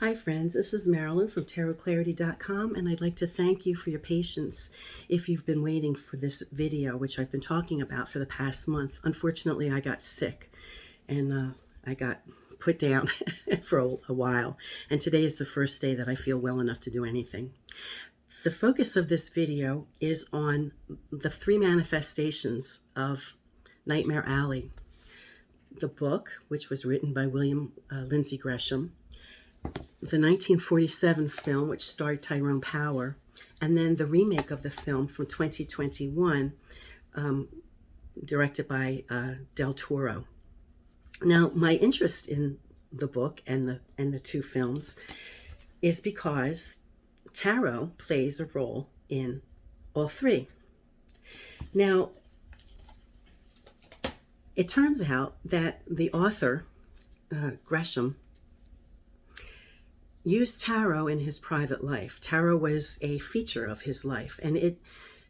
Hi friends, this is Marilyn from tarotclarity.com, and I'd like to thank you for your patience if you've been waiting for this video, which I've been talking about for the past month. Unfortunately, I got sick and I got put down for a while, and today is the first day that I feel well enough to do anything. The focus of this video is on the three manifestations of Nightmare Alley, the book, which was written by William Lindsay Gresham, the 1947 film, which starred Tyrone Power, and then the remake of the film from 2021, directed by Del Toro. Now, my interest in the book and the two films is because tarot plays a role in all three. Now, it turns out that the author, Gresham, used tarot in his private life. Tarot was a feature of his life, and it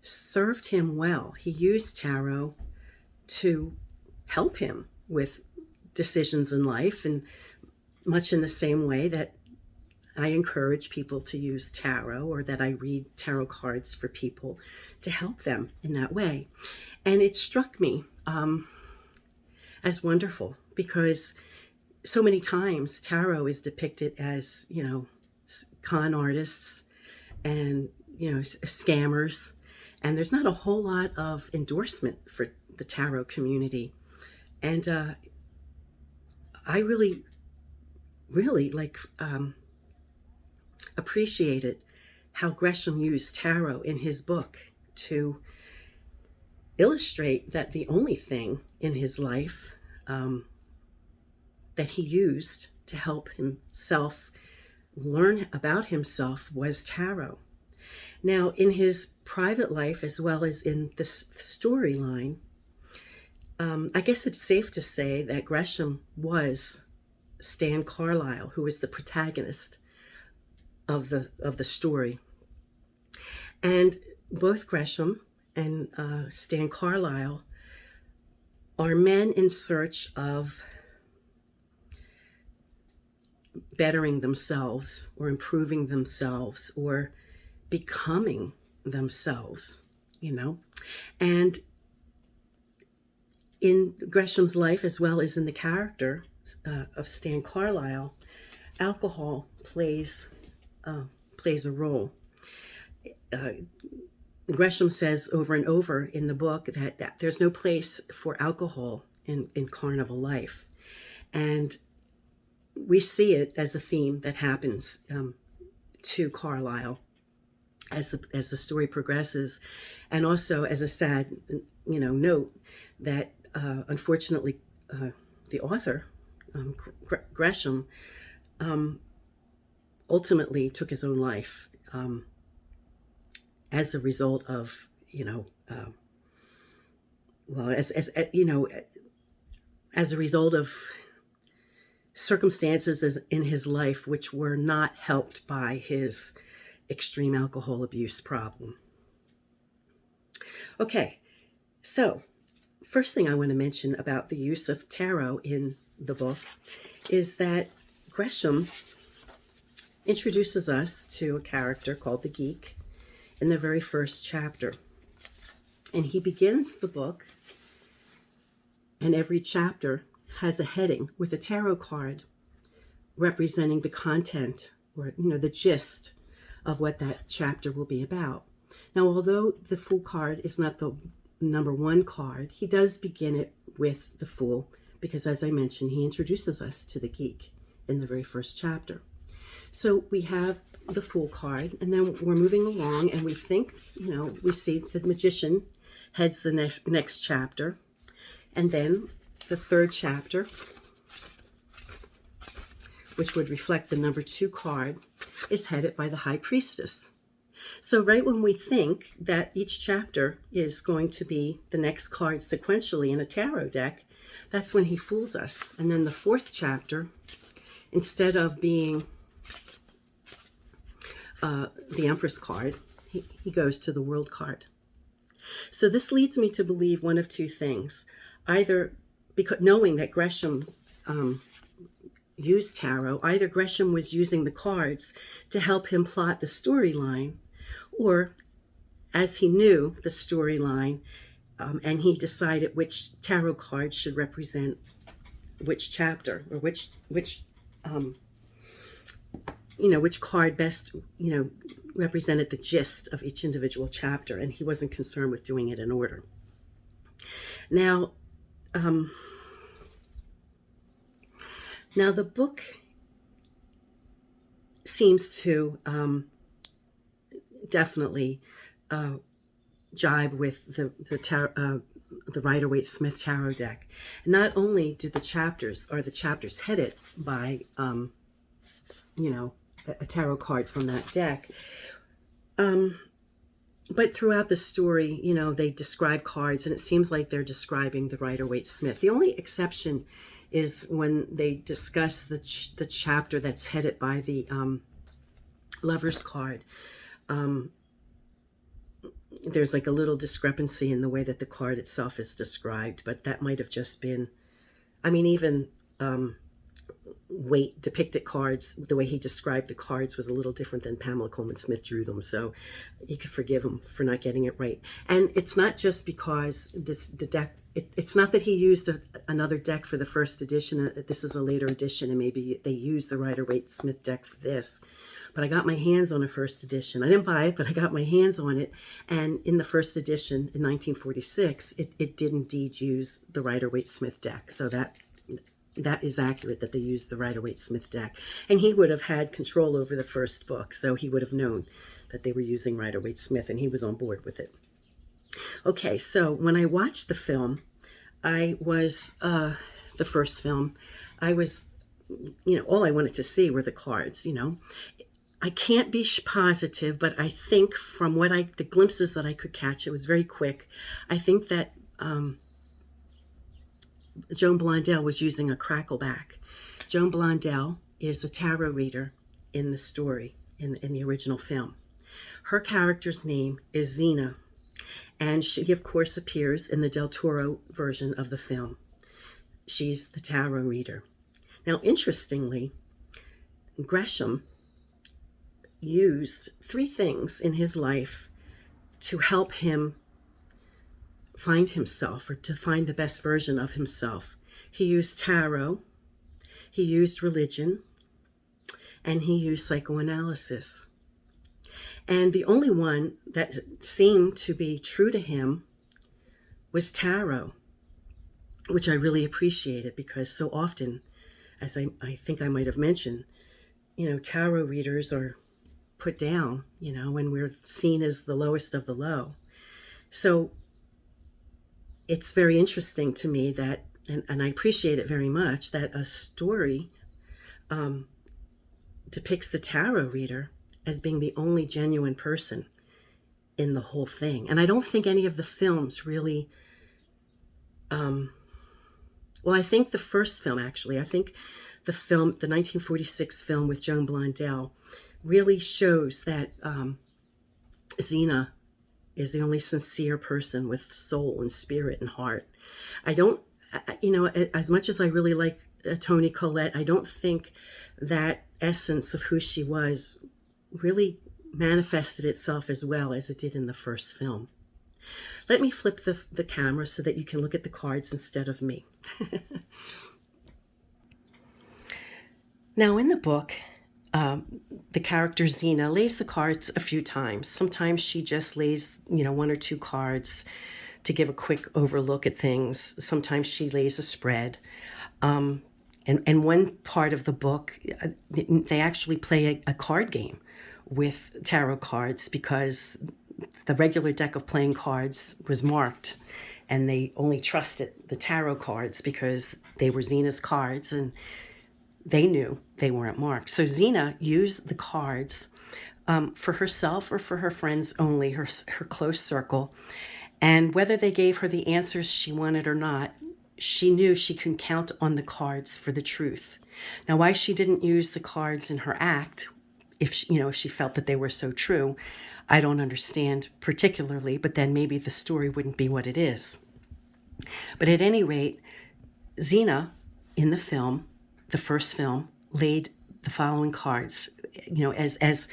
served him well. He used tarot to help him with decisions in life, and much in the same way that I encourage people to use tarot, or that I read tarot cards for people to help them in that way. And it struck me as wonderful, because so many times tarot is depicted as, con artists and, scammers. And there's not a whole lot of endorsement for the tarot community. And I really appreciated how Gresham used tarot in his book to illustrate that the only thing in his life that he used to help himself learn about himself was tarot. Now, in his private life, as well as in this storyline, I guess it's safe to say that Gresham was Stan Carlisle, who is the protagonist of the story. And both Gresham and Stan Carlisle are men in search of bettering themselves, or improving themselves, or becoming themselves, And in Gresham's life, as well as in the character of Stan Carlisle, alcohol plays a role. Gresham says over and over in the book that there's no place for alcohol in carnival life. And we see it as a theme that happens to Carlisle as the story progresses, and also as a sad, note that unfortunately the author, Gresham, ultimately took his own life as a result of, as a result of circumstances in his life which were not helped by his extreme alcohol abuse problem. Okay, so first thing I want to mention about the use of tarot in the book is that Gresham introduces us to a character called the Geek in the very first chapter. And he begins the book, and every chapter has a heading with a tarot card representing the content, or the gist of what that chapter will be about. Now, although the Fool card is not the number one card, he does begin it with the Fool, because as I mentioned, he introduces us to the Geek in the very first chapter. So we have the Fool card, and then we're moving along, and we think, we see the Magician heads the next chapter, and then the third chapter, which would reflect the number 2 card, is headed by the High Priestess. So right when we think that each chapter is going to be the next card sequentially in a tarot deck, that's when he fools us. And then the 4th chapter, instead of being the Empress card, he goes to the World card. So this leads me to believe one of two things. Either because knowing that Gresham use tarot. Either Gresham was using the cards to help him plot the storyline, or as he knew the storyline, and he decided which tarot cards should represent which chapter, or which card best, represented the gist of each individual chapter, and he wasn't concerned with doing it in order. Now, the book seems to definitely jibe with the Rider-Waite-Smith tarot deck. Not only are the chapters headed by a tarot card from that deck, but throughout the story, they describe cards, and it seems like they're describing the Rider-Waite-Smith. The only exception is when they discuss the chapter that's headed by the Lover's card. There's like a little discrepancy in the way that the card itself is described, but that might have just been, even Waite depicted cards, the way he described the cards was a little different than Pamela Coleman Smith drew them, so you could forgive him for not getting it right. And it's not just because the deck, it's not that he used another deck for the first edition. This is a later edition, and maybe they used the Rider-Waite-Smith deck for this. But I got my hands on a first edition. I didn't buy it, but I got my hands on it. And in the first edition in 1946, it did indeed use the Rider-Waite-Smith deck. So that is accurate, that they used the Rider-Waite-Smith deck. And he would have had control over the first book, so he would have known that they were using Rider-Waite-Smith, and he was on board with it. Okay, so when I watched the film, the first film, I was, all I wanted to see were the cards, I can't be positive, but I think from the glimpses that I could catch, it was very quick. I think that Joan Blondell was using a crackleback. Joan Blondell is a tarot reader in the story, in the original film. Her character's name is Xena, and she, of course, appears in the Del Toro version of the film. She's the tarot reader. Now, interestingly, Gresham used 3 things in his life to help him find himself, or to find the best version of himself. He used tarot, he used religion, and he used psychoanalysis. And the only one that seemed to be true to him was tarot, which I really appreciated, because so often, as I think I might have mentioned, tarot readers are put down, when we're seen as the lowest of the low. So it's very interesting to me that, and I appreciate it very much, that a story depicts the tarot reader as being the only genuine person in the whole thing. And I don't think any of the films really, I think the first film, actually, I think the 1946 film with Joan Blondell, really shows that Xena is the only sincere person with soul and spirit and heart. I don't, as much as I really like Toni Collette, I don't think that essence of who she was really manifested itself as well as it did in the first film. Let me flip the camera so that you can look at the cards instead of me. Now, in the book, the character Xena lays the cards a few times. Sometimes she just lays, 1 or 2 cards to give a quick overlook at things. Sometimes she lays a spread. And one part of the book, they actually play a card game with tarot cards, because the regular deck of playing cards was marked, and they only trusted the tarot cards because they were Xena's cards, and they knew they weren't marked. So Xena used the cards for herself or for her friends only, her close circle. And whether they gave her the answers she wanted or not, she knew she could count on the cards for the truth. Now, why she didn't use the cards in her act, if she felt that they were so true, I don't understand particularly, but then maybe the story wouldn't be what it is. But at any rate, Xena, in the film, the first film, laid the following cards, as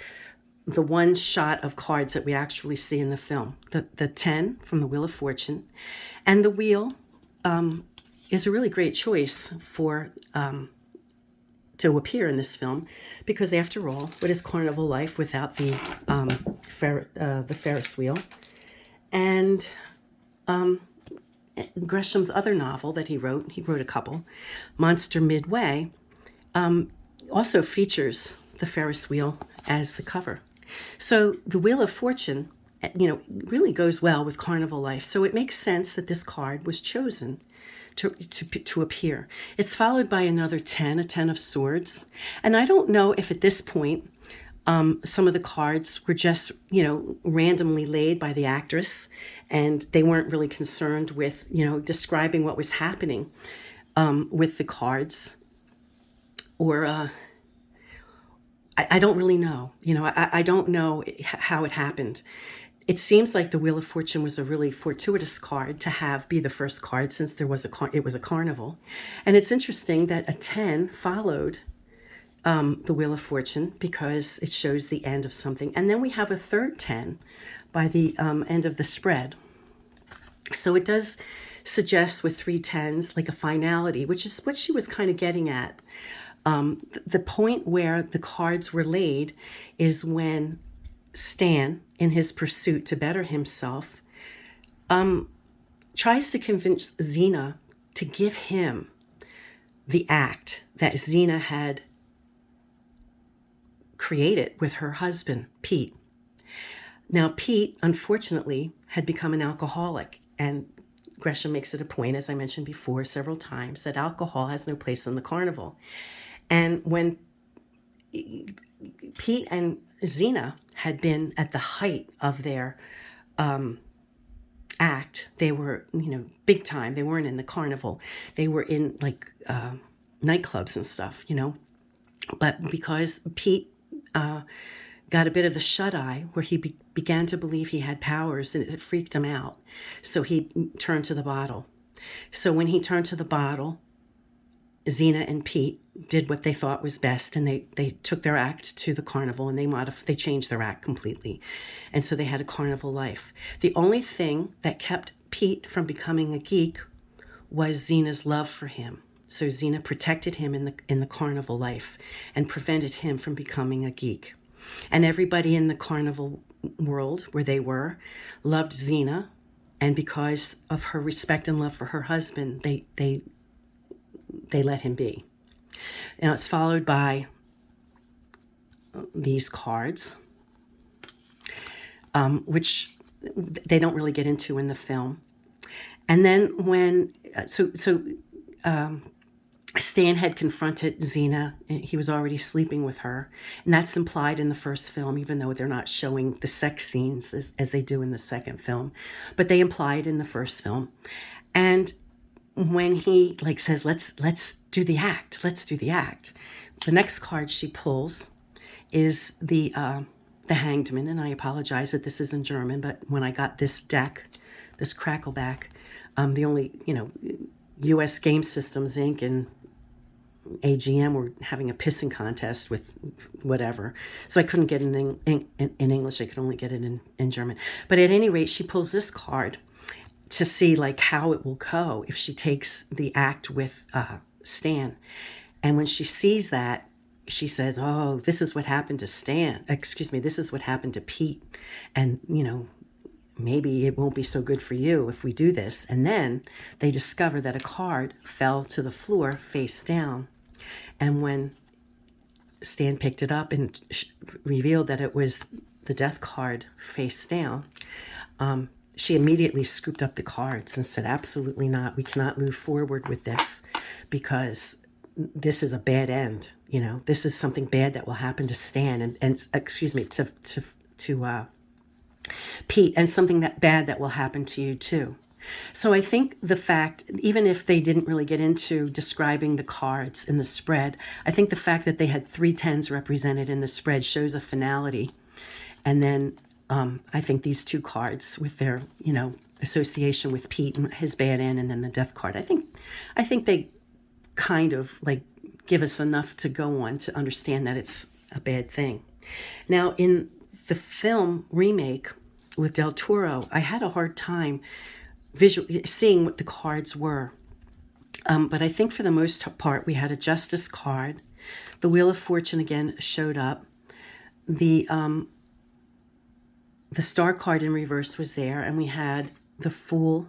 the one shot of cards that we actually see in the film. The 10 from the Wheel of Fortune. And the wheel is a really great choice for to appear in this film, because after all, what is carnival life without the Ferris wheel? And Gresham's other novel that he wrote a couple, Monster Midway, also features the Ferris wheel as the cover. So the Wheel of Fortune, really goes well with carnival life. So it makes sense that this card was chosen to appear. It's followed by another 10, a 10 of swords. And I don't know if at this point some of the cards were just, randomly laid by the actress, and they weren't really concerned with, describing what was happening with the cards. Or I don't really know. I don't know how it happened. It seems like the Wheel of Fortune was a really fortuitous card to be the first card, since it was a carnival. And it's interesting that a 10 followed the Wheel of Fortune, because it shows the end of something. And then we have a third 10 by the end of the spread. So it does suggest with 3 10s like a finality, which is what she was kind of getting at. The point where the cards were laid is when Stan, in his pursuit to better himself, tries to convince Xena to give him the act that Xena had created with her husband, Pete. Now, Pete, unfortunately, had become an alcoholic, and Gresham makes it a point, as I mentioned before several times, that alcohol has no place in the carnival. And when Pete and Xena had been at the height of their act, they were, big time. They weren't in the carnival. They were in nightclubs and stuff, But because Pete got a bit of the shut-eye, where he began to believe he had powers, and it freaked him out. So he turned to the bottle. So when he turned to the bottle, Xena and Pete did what they thought was best, and they took their act to the carnival, and they changed their act completely. And so they had a carnival life. The only thing that kept Pete from becoming a geek was Xena's love for him. So Xena protected him in the carnival life and prevented him from becoming a geek. And everybody in the carnival world where they were loved Xena, and because of her respect and love for her husband, they let him be. Now it's followed by these cards, which they don't really get into in the film. And then when Stan had confronted Xena, and he was already sleeping with her, and that's implied in the first film, even though they're not showing the sex scenes as they do in the second film, but they implied in the first film. And when he says, let's do the act, the next card she pulls is the Hangman. And I apologize that this is in German, but when I got this deck, this Crackleback, the only U.S. Game Systems Inc. and AGM were having a pissing contest with whatever, so I couldn't get it in English. I could only get it in German. But at any rate, she pulls this card to see how it will go if she takes the act with Stan. And when she sees that, she says, oh, this is what happened to this is what happened to Pete. And, maybe it won't be so good for you if we do this. And then they discover that a card fell to the floor face down. And when Stan picked it up and revealed that it was the death card face down, she immediately scooped up the cards and said, absolutely not. We cannot move forward with this, because this is a bad end. This is something bad that will happen to Stan to Pete, and something bad that will happen to you too. So I think the fact, even if they didn't really get into describing the cards in the spread, I think the fact that they had 3 10s represented in the spread shows a finality. And then I think these 2 cards with their, association with Pete and his bad end, and then the death card, I think they kind of give us enough to go on to understand that it's a bad thing. Now, in the film remake with Del Toro, I had a hard time seeing what the cards were. But I think for the most part, we had a Justice card. The Wheel of Fortune again showed up. The Star card in reverse was there, and we had the Fool,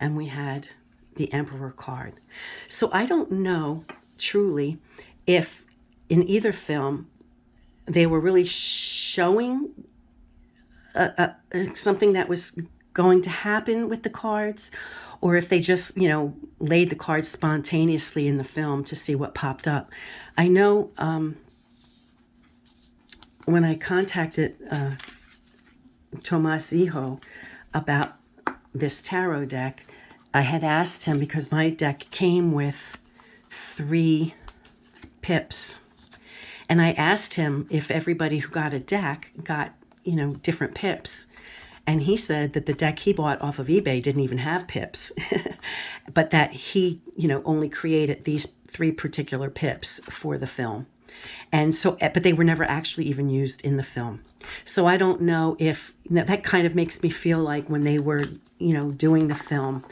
and we had the Emperor card. So I don't know truly if in either film they were really showing something that was going to happen with the cards, or if they just, laid the cards spontaneously in the film to see what popped up. I know when I contacted Tomas Iho about this tarot deck, I had asked him, because my deck came with 3 pips, and I asked him if everybody who got a deck got, different pips. And he said that the deck he bought off of eBay didn't even have pips, but that he, only created these 3 particular pips for the film. And so, but they were never actually even used in the film. So I don't know if, that kind of makes me feel like when they were, doing the film,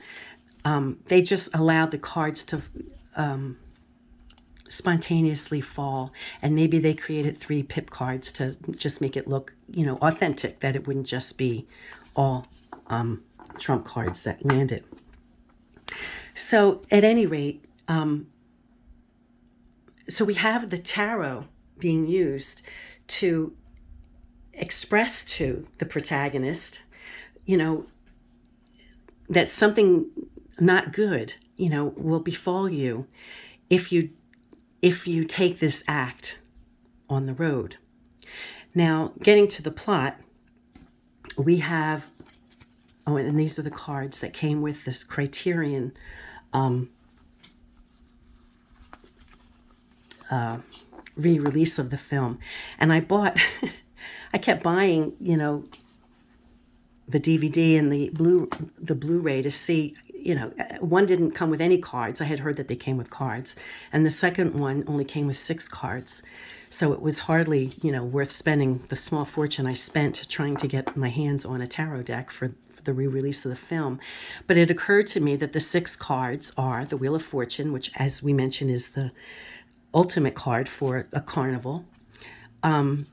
they just allowed the cards to spontaneously fall. And maybe they created 3 pip cards to just make it look, authentic, that it wouldn't just be all trump cards that landed. So at any rate, so we have the tarot being used to express to the protagonist, that something not good, will befall you if you take this act on the road. Now, getting to the plot, we have, and these are the cards that came with this Criterion re-release of the film. And I kept buying, the DVD and the Blu-ray to see, one didn't come with any cards. I had heard that they came with cards. And the second one only came with 6 cards. So it was hardly, worth spending the small fortune I spent trying to get my hands on a tarot deck for the re-release of the film. But it occurred to me that the 6 cards are the Wheel of Fortune, which, as we mentioned, is the ultimate card for a carnival, and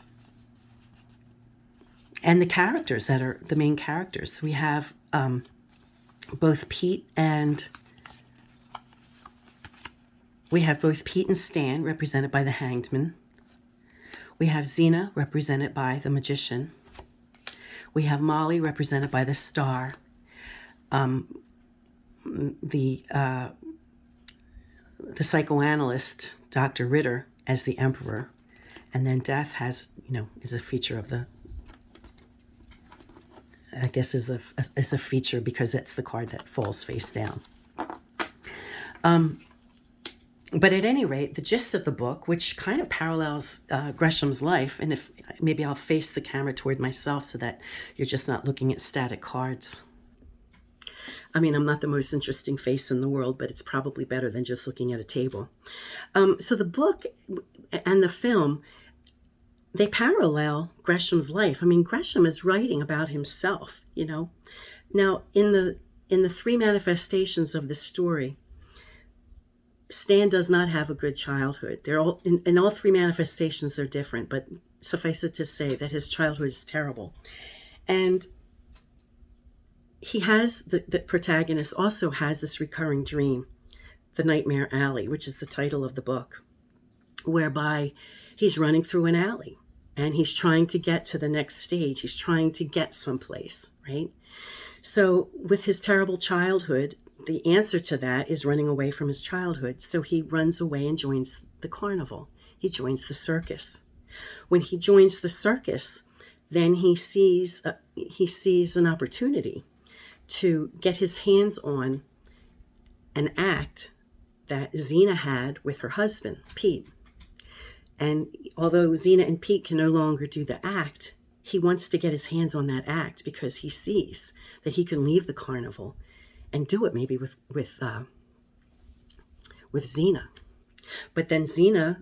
the characters that are the main characters. We have both Pete and Stan, represented by the Hangman. We have Xena, represented by the Magician. We have Molly, represented by the Star. The psychoanalyst, Dr. Ritter, as the Emperor. And then Death has, is a feature of the, I guess is a feature because it's the card that falls face down. But at any rate, the gist of the book, which kind of parallels Gresham's life, and if maybe I'll face the camera toward myself so that you're just not looking at static cards. I mean, I'm not the most interesting face in the world, but it's probably better than just looking at a table. So the book and the film, they parallel Gresham's life. I mean, Gresham is writing about himself, Now, in the 3 manifestations of the story, Stan does not have a good childhood. They're all in all 3 manifestations, they're different, but suffice it to say that his childhood is terrible. And he has, the protagonist also has this recurring dream, The Nightmare Alley, which is the title of the book, whereby he's running through an alley and he's trying to get to the next stage. He's trying to get someplace, right? So with his terrible childhood, the answer to that is running away from his childhood. So he runs away and joins the carnival. He joins the circus. When he joins the circus, then he sees an opportunity to get his hands on an act that Xena had with her husband, Pete. And although Xena and Pete can no longer do the act, he wants to get his hands on that act because he sees that he can leave the carnival and do it maybe with Xena. But then Xena,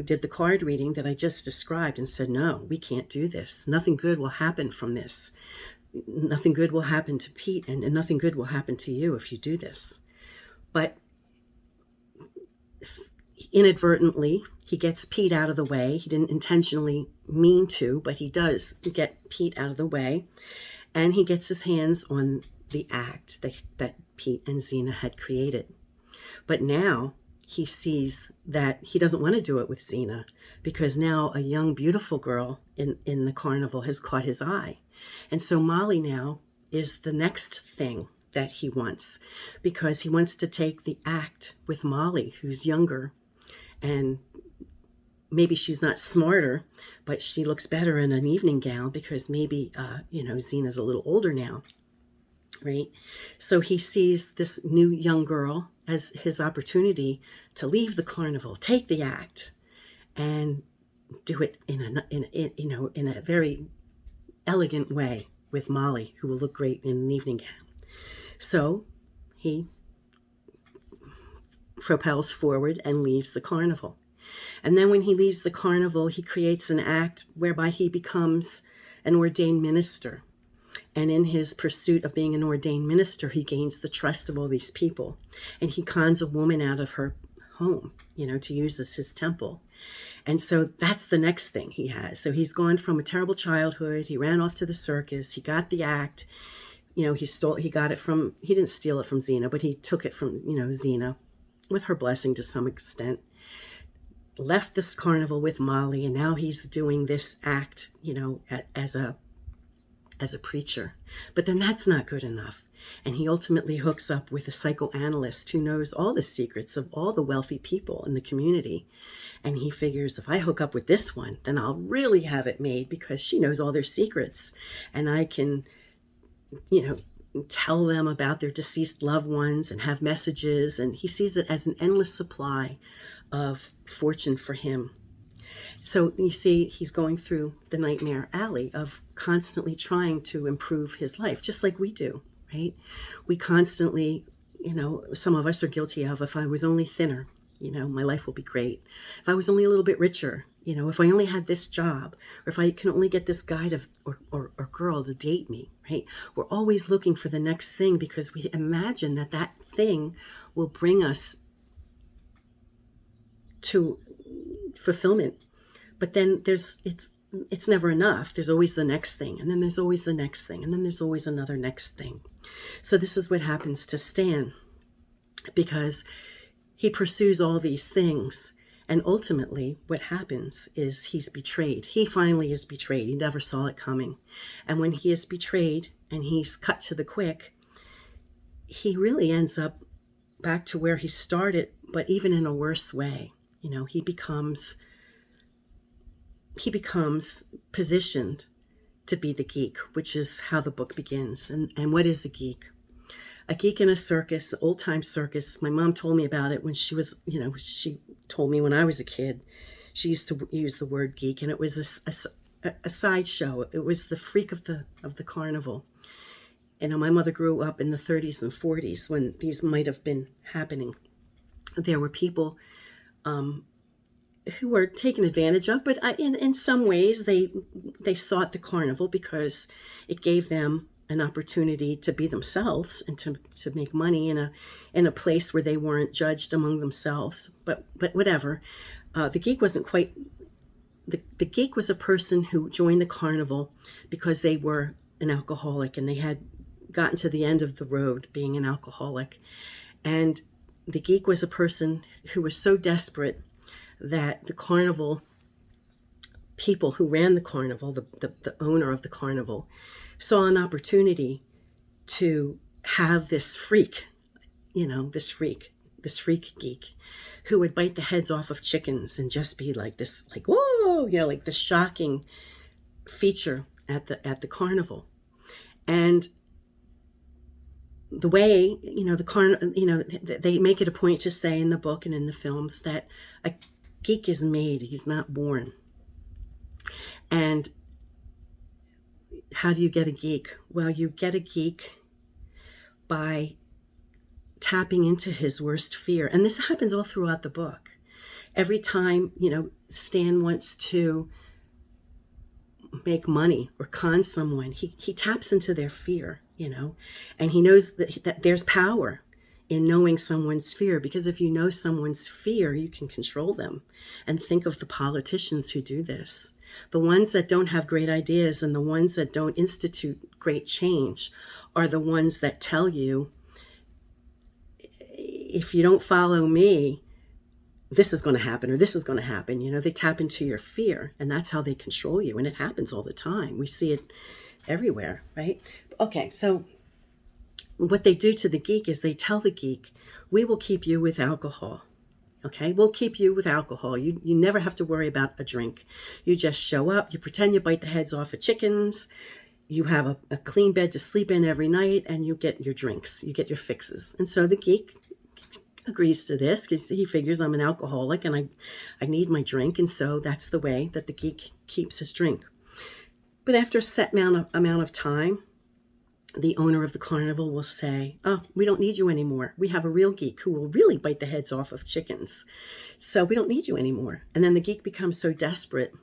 did the card reading that I just described and said, no, we can't do this. Nothing good will happen from this. Nothing good will happen to Pete, and nothing good will happen to you if you do this. But inadvertently, he gets Pete out of the way. He didn't intentionally mean to, but he does get Pete out of the way. And he gets his hands on the act that Pete and Xena had created. But now he sees that he doesn't want to do it with Xena, because now a young, beautiful girl in the carnival has caught his eye. And so Molly now is the next thing that he wants, because he wants to take the act with Molly, who's younger, and maybe she's not smarter, but she looks better in an evening gown, because maybe, Xena's a little older now, right? So he sees this new young girl as his opportunity to leave the carnival, take the act, and do it in a very elegant way with Molly, who will look great in an evening gown. So he propels forward and leaves the carnival. And then when he leaves the carnival, he creates an act whereby he becomes an ordained minister. And in his pursuit of being an ordained minister, he gains the trust of all these people. And he cons a woman out of her home, to use as his temple. And so that's the next thing he has. So he's gone from a terrible childhood. He ran off to the circus. He got the act. He didn't steal it from Xena, but he took it from, Xena, with her blessing to some extent. Left this carnival with Molly, and now he's doing this act, as a preacher. But then that's not good enough. And he ultimately hooks up with a psychoanalyst who knows all the secrets of all the wealthy people in the community. And he figures, if I hook up with this one, then I'll really have it made, because she knows all their secrets. And I can, tell them about their deceased loved ones and have messages. And he sees it as an endless supply of fortune for him. So you see, he's going through the nightmare alley of constantly trying to improve his life, just like we do, right? We constantly, some of us are guilty of, if I was only thinner, my life will be great. If I was only a little bit richer, if I only had this job, or if I can only get this guy or girl to date me, right? We're always looking for the next thing, because we imagine that thing will bring us to fulfillment. But then it's never enough. There's always the next thing, and then there's always the next thing, and then there's always another next thing. So this is what happens to Stan, because he pursues all these things, and ultimately what happens is he's betrayed. He finally is betrayed. He never saw it coming. And when he is betrayed and he's cut to the quick, he really ends up back to where he started, but even in a worse way. He becomes positioned to be the geek, which is how the book begins. And what is a geek? A geek in a circus, the old-time circus. My mom told me about it when she was, she told me when I was a kid. She used to use the word geek, and it was a sideshow. It was the freak of the carnival. My mother grew up in the 30s and 40s when these might have been happening. There were people who were taken advantage of, but in some ways they sought the carnival because it gave them an opportunity to be themselves and to make money in a place where they weren't judged among themselves. But whatever. The geek wasn't quite. The geek was a person who joined the carnival because they were an alcoholic and they had gotten to the end of the road being an alcoholic. And the geek was a person who was so desperate that the carnival people who ran the carnival, the owner of the carnival, saw an opportunity to have this freak, this freak geek who would bite the heads off of chickens and just be like this, like, whoa, like the shocking feature at the carnival. And the way, they make it a point to say in the book and in the films that a geek is made, he's not born. And how do you get a geek? Well, you get a geek by tapping into his worst fear. And this happens all throughout the book. Every time, Stan wants to make money or con someone, he taps into their fear, and he knows that there's power in knowing someone's fear, because if you know someone's fear, you can control them. And think of the politicians who do this. The ones that don't have great ideas and the ones that don't institute great change are the ones that tell you, if you don't follow me, this is going to happen, or this is going to happen. They tap into your fear, and that's how they control you. And it happens all the time. We see it everywhere, right? Okay, so what they do to the geek is they tell the geek, we will keep you with alcohol. Okay, we'll keep you with alcohol. You never have to worry about a drink. You just show up, you pretend you bite the heads off of chickens, you have a clean bed to sleep in every night, and you get your drinks, you get your fixes. And so the geek agrees to this because he figures I'm an alcoholic and I need my drink. And so that's the way that the geek keeps his drink. But after a set amount of time, the owner of the carnival will say, oh, we don't need you anymore. We have a real geek who will really bite the heads off of chickens. So we don't need you anymore. And then the geek becomes so desperate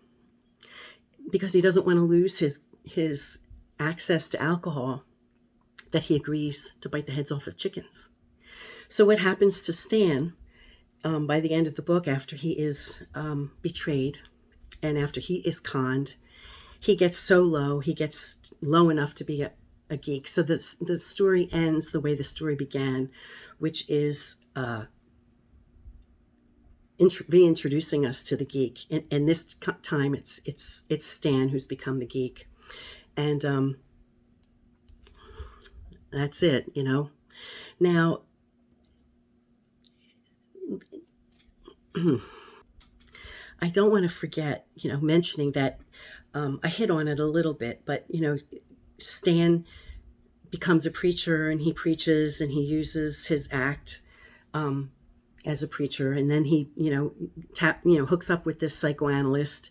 because he doesn't want to lose his access to alcohol that he agrees to bite the heads off of chickens. So what happens to Stan by the end of the book, after he is betrayed and after he is conned, he gets so low, he gets low enough to be a geek. So the story ends the way the story began, which is reintroducing us to the geek. And this time it's Stan who's become the geek. And that's it, Now, I don't want to forget, mentioning that I hit on it a little bit, but, Stan becomes a preacher and he preaches and he uses his act as a preacher. And then he, hooks up with this psychoanalyst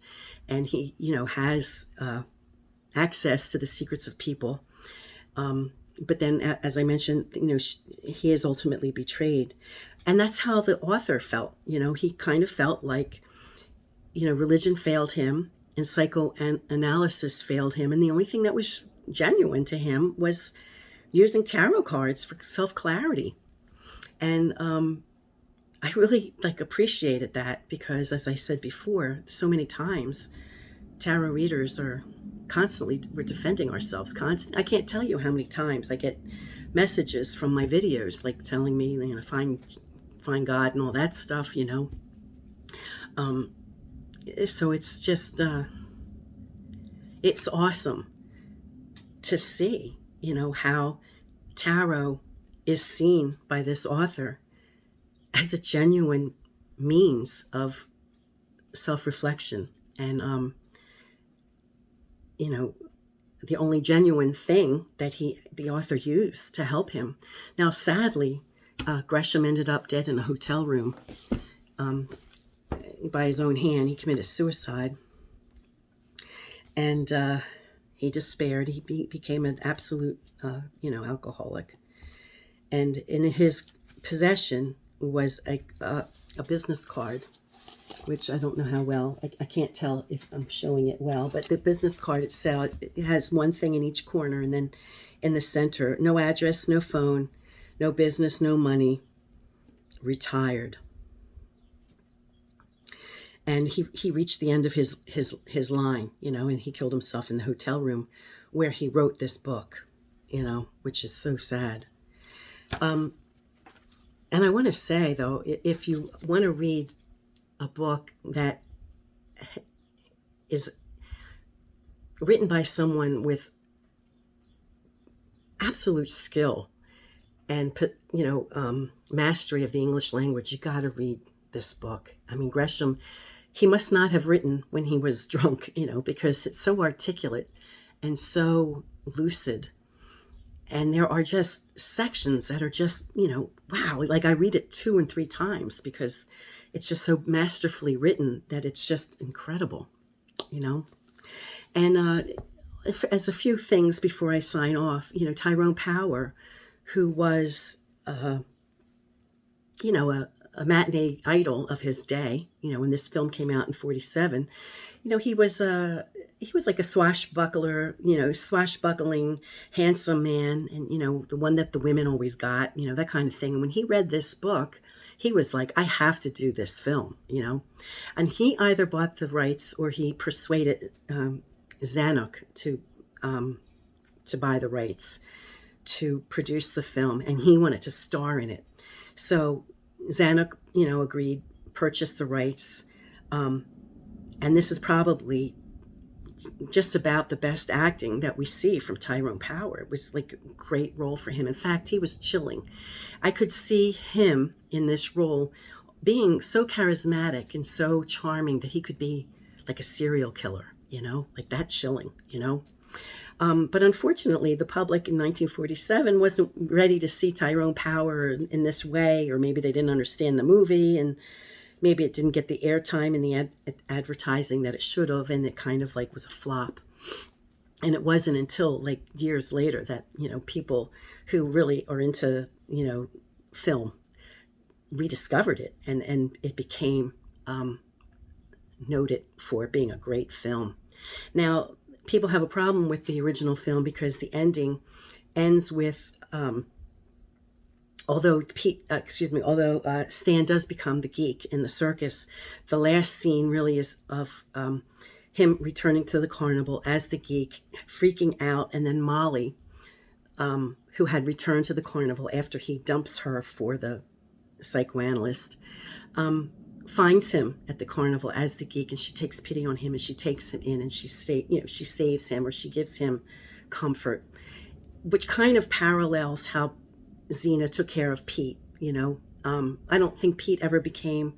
and he, has access to the secrets of people. But then, as I mentioned, he is ultimately betrayed. And that's how the author felt. He kind of felt like, religion failed him and psychoanalysis failed him. And the only thing that was genuine to him was using tarot cards for self-clarity. And I really appreciated that because, as I said before, so many times tarot readers are we're defending ourselves constantly. I can't tell you how many times I get messages from my videos telling me, find God and all that stuff, So it's just, it's awesome to see, how tarot is seen by this author as a genuine means of self-reflection and, the only genuine thing that the author used to help him. Now, sadly, Gresham ended up dead in a hotel room by his own hand. He committed suicide. And he despaired. He became an absolute, alcoholic. And in his possession was a business card, which I don't know how well. I can't tell if I'm showing it well. But the business card itself, it has one thing in each corner. And then in the center, no address, no phone, no business, no money, retired. And he reached the end of his line, and he killed himself in the hotel room where he wrote this book, which is so sad. And I want to say, though, if you want to read a book that is written by someone with absolute skill and mastery of the English language, you got to read this book. I mean, Gresham, he must not have written when he was drunk, because it's so articulate and so lucid. And there are just sections that are just, wow, I read it 2 and 3 times because it's just so masterfully written that it's just incredible, And as a few things before I sign off, Tyrone Power, who was, a matinee idol of his day. You know, when this film came out in 47, you know, he was like a swashbuckler, you know, swashbuckling, handsome man, and, you know, the one that the women always got, you know, that kind of thing. And when he read this book, he was like, I have to do this film, you know. And he either bought the rights or he persuaded Zanuck to buy the rights to produce the film, and he wanted to star in it. So Zanuck, you know, agreed, purchased the rights, and this is probably just about the best acting that we see from Tyrone Power. It was like a great role for him. In fact, he was chilling. I could see him in this role being so charismatic and so charming that he could be like a serial killer, you know, like that chilling, you know. But unfortunately, the public in 1947 wasn't ready to see Tyrone Power in this way, or maybe they didn't understand the movie, and maybe it didn't get the airtime in the advertising that it should have, and it kind of like was a flop. And it wasn't until like years later that, you know, people who really are into, you know, film rediscovered it, and it became noted for being a great film. Now, people have a problem with the original film because the ending ends with, although Stan does become the geek in the circus, the last scene really is of him returning to the carnival as the geek, freaking out, and then Molly, who had returned to the carnival after he dumps her for the psychoanalyst, finds him at the carnival as the geek, and she takes pity on him, and she takes him in, and she saves him, or she gives him comfort, which kind of parallels how Xena took care of Pete. You know, I don't think Pete ever became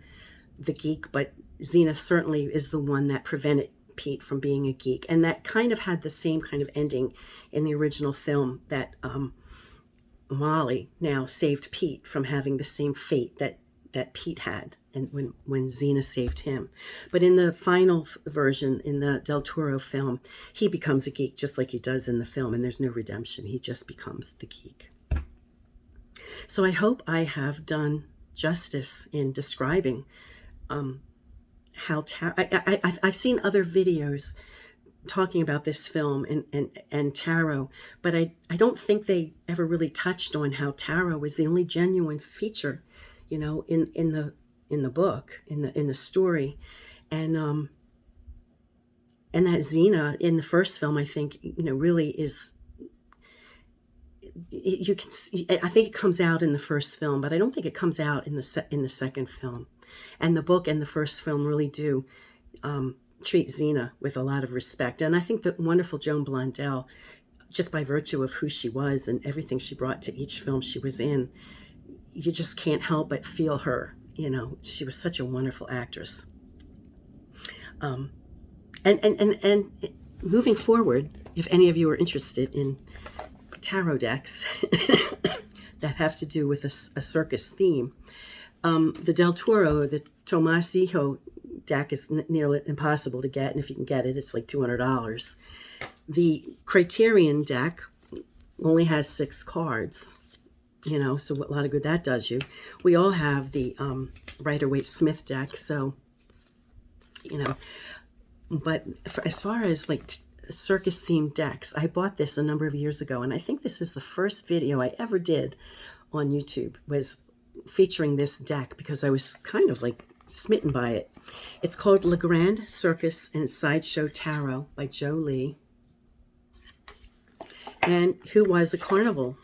the geek, but Xena certainly is the one that prevented Pete from being a geek, and that kind of had the same kind of ending in the original film, that Molly now saved Pete from having the same fate that Pete had, and when Xena saved him. But in the final version, in the Del Toro film, he becomes a geek just like he does in the film, and there's no redemption. He just becomes the geek. So I hope I have done justice in describing how I've seen other videos talking about this film and Taro, but I don't think they ever really touched on how Taro was the only genuine feature, you know, in the book, in the story, and that Xena in the first film, I think, you know, really is. You can see, I think it comes out in the first film, but I don't think it comes out in the second film. And the book and the first film really do treat Xena with a lot of respect. And I think that wonderful Joan Blondell, just by virtue of who she was and everything she brought to each film she was in, you just can't help but feel her. You know, she was such a wonderful actress. And moving forward, if any of you are interested in tarot decks that have to do with a circus theme, the Del Toro, the Tomasijo deck is nearly impossible to get, and if you can get it, it's like $200. The Criterion deck only has 6 cards, you know, so a lot of good that does you. We all have the Rider-Waite-Smith deck, so, you know, but as far as like circus themed decks, I bought this a number of years ago, and I think this is the first video I ever did on YouTube, was featuring this deck, because I was kind of like smitten by it. It's called Legrand, Circus, and Sideshow Tarot by Joe Lee, and who was a carnival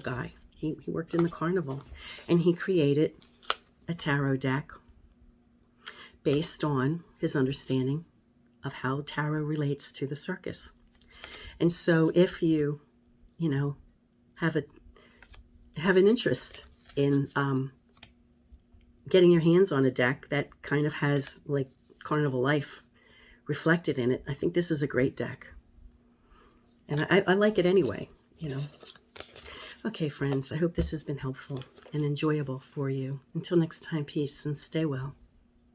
guy. He worked in the carnival, and he created a tarot deck based on his understanding of how tarot relates to the circus. And so if you know, have an interest in getting your hands on a deck that kind of has like carnival life reflected in it, I think this is a great deck. And I like it anyway, you know. Okay, friends, I hope this has been helpful and enjoyable for you. Until next time, peace and stay well.